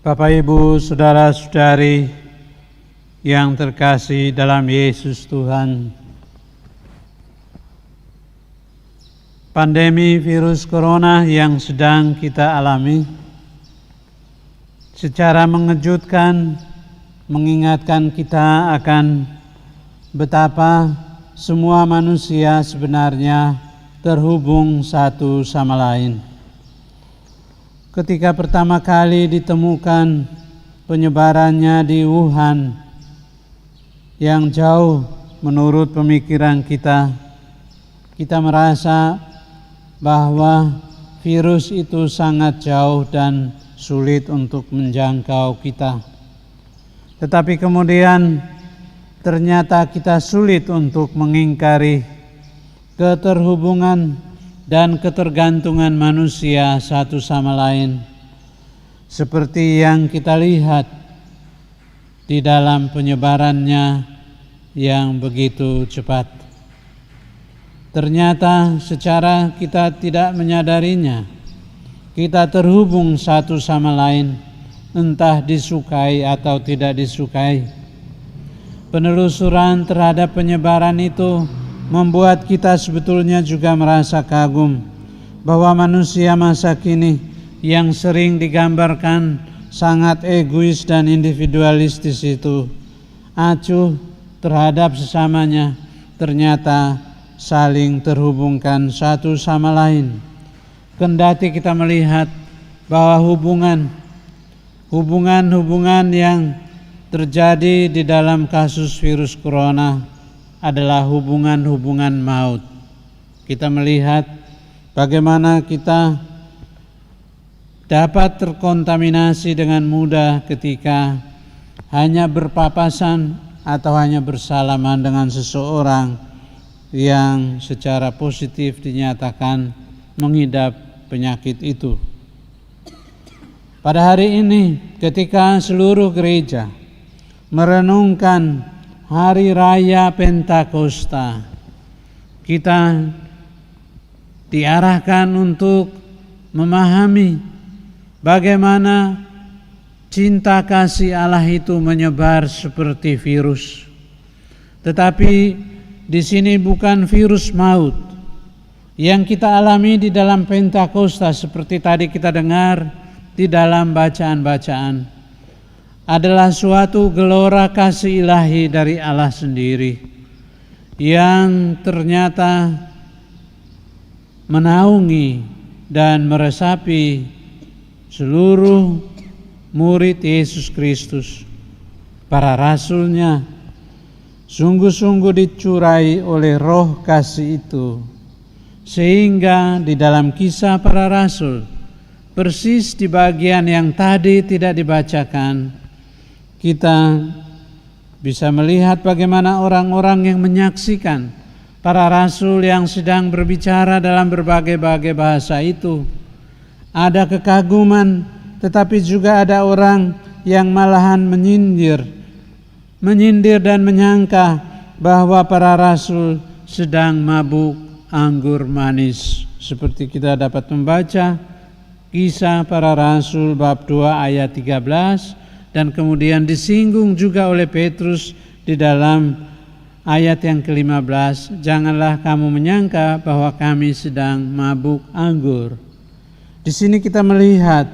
Bapak, Ibu, Saudara-saudari yang terkasih dalam Yesus Tuhan, pandemi virus corona yang sedang kita alami secara mengejutkan mengingatkan kita akan betapa semua manusia sebenarnya terhubung satu sama lain. Ketika pertama kali ditemukan penyebarannya di Wuhan, yang jauh menurut pemikiran kita merasa bahwa virus itu sangat jauh dan sulit untuk menjangkau kita. Tetapi kemudian ternyata kita sulit untuk mengingkari keterhubungan dan ketergantungan manusia satu sama lain, seperti yang kita lihat di dalam penyebarannya yang begitu cepat. Ternyata secara kita tidak menyadarinya, kita terhubung satu sama lain, entah disukai atau tidak disukai. Penelusuran terhadap penyebaran itu membuat kita sebetulnya juga merasa kagum bahwa manusia masa kini yang sering digambarkan sangat egois dan individualistis itu acuh terhadap sesamanya, ternyata saling terhubungkan satu sama lain. Kendati kita melihat bahwa hubungan yang terjadi di dalam kasus virus corona adalah hubungan maut. Kita melihat bagaimana kita dapat terkontaminasi dengan mudah ketika hanya berpapasan atau hanya bersalaman dengan seseorang yang secara positif dinyatakan mengidap penyakit itu. Pada hari ini, ketika seluruh gereja merenungkan Hari Raya Pentakosta, kita diarahkan untuk memahami bagaimana cinta kasih Allah itu menyebar seperti virus. Tetapi di sini bukan virus maut yang kita alami di dalam Pentakosta seperti tadi kita dengar di dalam bacaan-bacaan. Adalah suatu gelora kasih ilahi dari Allah sendiri yang ternyata menaungi dan meresapi seluruh murid Yesus Kristus. Para rasulnya sungguh-sungguh dicurai oleh roh kasih itu, sehingga di dalam Kisah Para Rasul, persis di bagian yang tadi tidak dibacakan, kita bisa melihat bagaimana orang-orang yang menyaksikan para rasul yang sedang berbicara dalam berbagai-bagai bahasa itu. Ada kekaguman, tetapi juga ada orang yang malahan menyindir dan menyangka bahwa para rasul sedang mabuk anggur manis. Seperti kita dapat membaca Kisah Para Rasul bab 2 ayat 13, dan kemudian disinggung juga oleh Petrus di dalam ayat yang ke-15, janganlah kamu menyangka bahwa kami sedang mabuk anggur. Di sini kita melihat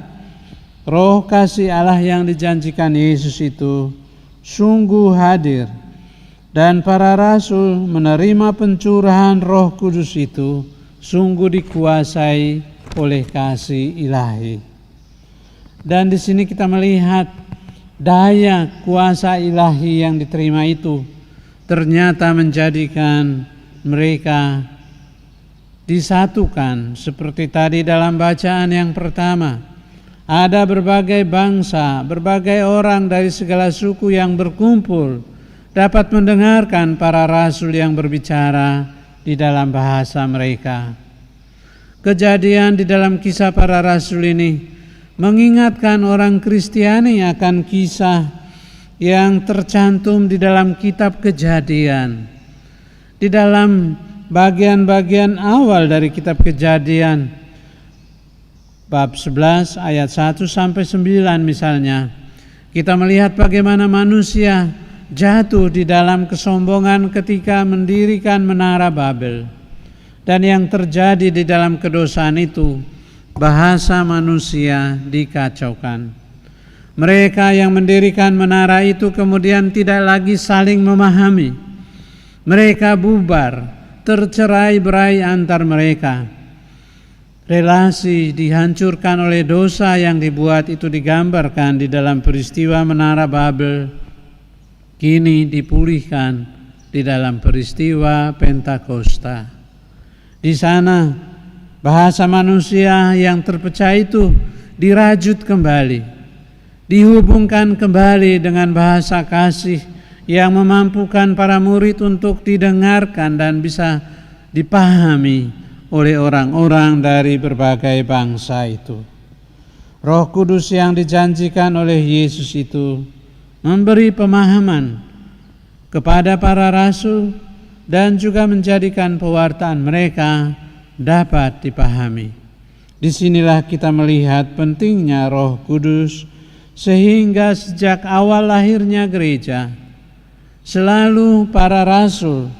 roh kasih Allah yang dijanjikan Yesus itu sungguh hadir, dan para rasul menerima pencurahan Roh Kudus itu sungguh dikuasai oleh kasih ilahi. Dan di sini kita melihat daya kuasa ilahi yang diterima itu ternyata menjadikan mereka disatukan. Seperti tadi dalam bacaan yang pertama, ada berbagai bangsa, berbagai orang dari segala suku yang berkumpul dapat mendengarkan para rasul yang berbicara di dalam bahasa mereka. Kejadian di dalam Kisah Para Rasul ini mengingatkan orang Kristiani akan kisah yang tercantum di dalam kitab Kejadian. Di dalam bagian-bagian awal dari kitab Kejadian, bab 11 ayat 1 sampai 9 misalnya, kita melihat bagaimana manusia jatuh di dalam kesombongan ketika mendirikan menara Babel. Dan yang terjadi di dalam kedosaan itu, bahasa manusia dikacaukan. Mereka yang mendirikan menara itu kemudian tidak lagi saling memahami. Mereka bubar, tercerai-berai antar mereka. Relasi dihancurkan oleh dosa yang dibuat itu digambarkan di dalam peristiwa menara Babel. Kini dipulihkan di dalam peristiwa Pentakosta. Di sana bahasa manusia yang terpecah itu dirajut kembali, dihubungkan kembali dengan bahasa kasih yang memampukan para murid untuk didengarkan dan bisa dipahami oleh orang-orang dari berbagai bangsa itu. Roh Kudus yang dijanjikan oleh Yesus itu memberi pemahaman kepada para rasul dan juga menjadikan pewartaan mereka dapat dipahami. Disinilah kita melihat pentingnya Roh Kudus, sehingga sejak awal lahirnya gereja, selalu para rasul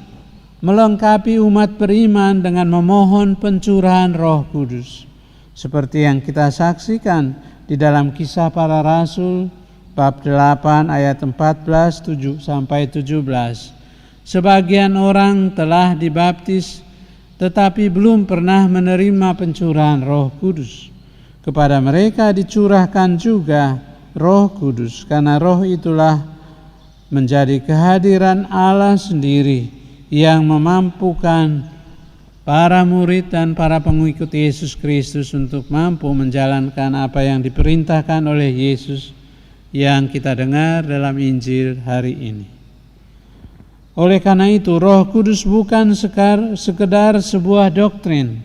melengkapi umat beriman dengan memohon pencurahan Roh Kudus. Seperti yang kita saksikan di dalam Kisah Para Rasul, bab 8 ayat 14 sampai 17. Sebagian orang telah dibaptis tetapi belum pernah menerima pencurahan Roh Kudus. Kepada mereka dicurahkan juga Roh Kudus, karena Roh itulah menjadi kehadiran Allah sendiri yang memampukan para murid dan para pengikut Yesus Kristus untuk mampu menjalankan apa yang diperintahkan oleh Yesus yang kita dengar dalam Injil hari ini. Oleh karena itu, Roh Kudus bukan sekedar sebuah doktrin.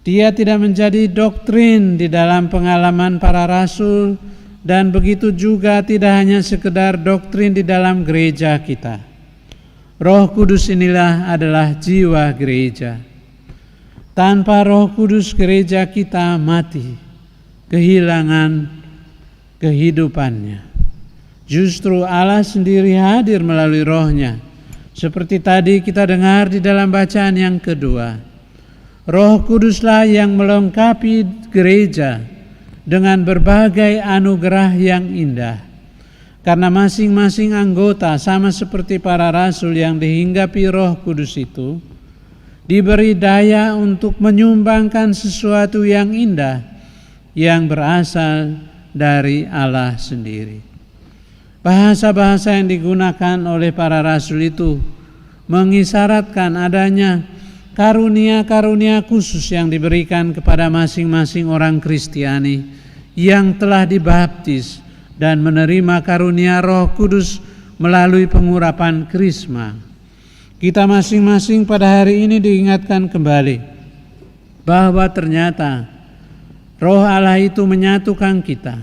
Dia tidak menjadi doktrin di dalam pengalaman para rasul, dan begitu juga tidak hanya sekedar doktrin di dalam gereja kita. Roh Kudus inilah adalah jiwa gereja. Tanpa Roh Kudus, gereja kita mati, kehilangan kehidupannya. Justru Allah sendiri hadir melalui Roh-Nya. Seperti tadi kita dengar di dalam bacaan yang kedua. Roh Kuduslah yang melengkapi gereja dengan berbagai anugerah yang indah. Karena masing-masing anggota sama seperti para rasul yang dihinggapi Roh Kudus itu, diberi daya untuk menyumbangkan sesuatu yang indah yang berasal dari Allah sendiri. Bahasa-bahasa yang digunakan oleh para rasul itu mengisyaratkan adanya karunia-karunia khusus yang diberikan kepada masing-masing orang Kristiani yang telah dibaptis dan menerima karunia Roh Kudus melalui pengurapan krisma. Kita masing-masing pada hari ini diingatkan kembali bahwa ternyata Roh Allah itu menyatukan kita.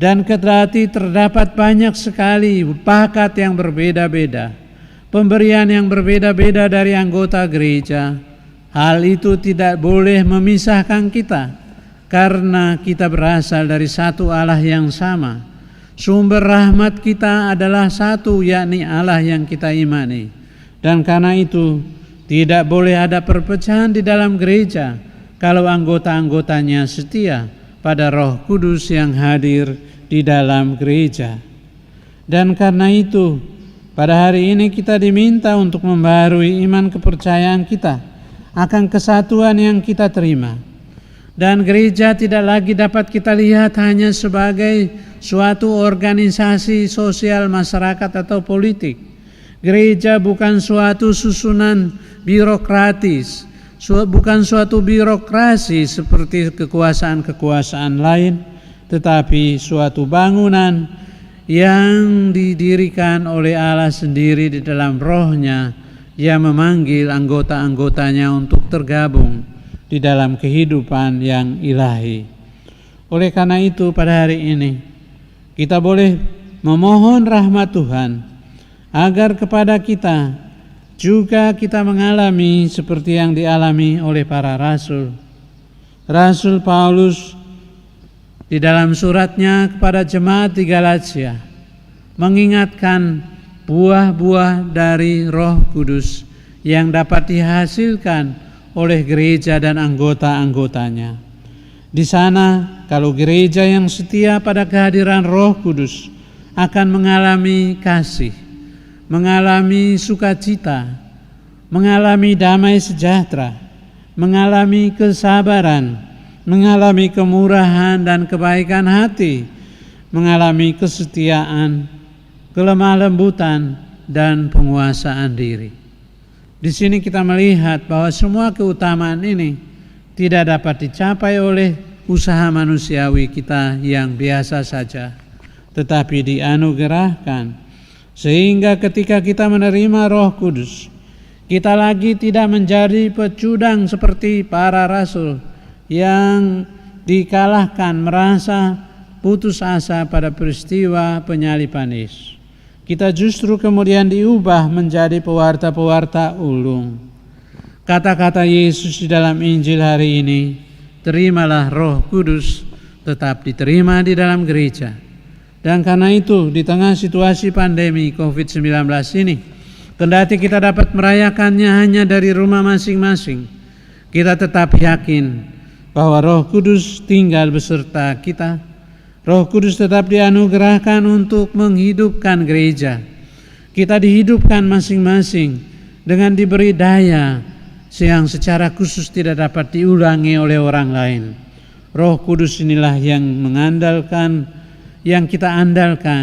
Dan kendati terdapat banyak sekali bakat yang berbeda-beda, pemberian yang berbeda-beda dari anggota gereja, hal itu tidak boleh memisahkan kita, karena kita berasal dari satu Allah yang sama. Sumber rahmat kita adalah satu, yakni Allah yang kita imani. Dan karena itu tidak boleh ada perpecahan di dalam gereja kalau anggota-anggotanya setia pada Roh Kudus yang hadir di dalam gereja. Dan karena itu, pada hari ini kita diminta untuk membarui iman kepercayaan kita akan kesatuan yang kita terima. Dan gereja tidak lagi dapat kita lihat hanya sebagai suatu organisasi sosial masyarakat atau politik. Gereja bukan suatu susunan birokratis, bukan suatu birokrasi seperti kekuasaan-kekuasaan lain, tetapi suatu bangunan yang didirikan oleh Allah sendiri di dalam Roh-Nya yang memanggil anggota-anggotanya untuk tergabung di dalam kehidupan yang ilahi. Oleh karena itu pada hari ini kita boleh memohon rahmat Tuhan agar kepada kita juga kita mengalami seperti yang dialami oleh para rasul, Rasul Paulus di dalam suratnya kepada jemaat di Galatia mengingatkan buah-buah dari Roh Kudus yang dapat dihasilkan oleh gereja dan anggota-anggotanya. Di sana, kalau gereja yang setia pada kehadiran Roh Kudus akan mengalami kasih, mengalami sukacita, mengalami damai sejahtera, mengalami kesabaran, mengalami kemurahan dan kebaikan hati, mengalami kesetiaan, kelemah lembutan, dan penguasaan diri. Di sini kita melihat bahwa semua keutamaan ini tidak dapat dicapai oleh usaha manusiawi kita yang biasa saja, tetapi dianugerahkan sehingga ketika kita menerima Roh Kudus, kita lagi tidak menjadi pecundang seperti para rasul yang dikalahkan, merasa putus asa pada peristiwa penyaliban Yesus. Kita justru kemudian diubah menjadi pewarta-pewarta ulung. Kata-kata Yesus di dalam Injil hari ini, terimalah Roh Kudus, tetap diterima di dalam gereja. Dan karena itu di tengah situasi pandemi COVID-19 ini, kendati kita dapat merayakannya hanya dari rumah masing-masing, kita tetap yakin bahwa Roh Kudus tinggal beserta kita. Roh Kudus tetap dianugerahkan untuk menghidupkan gereja. Kita dihidupkan masing-masing dengan diberi daya yang secara khusus tidak dapat diulangi oleh orang lain. Roh Kudus inilah yang kita andalkan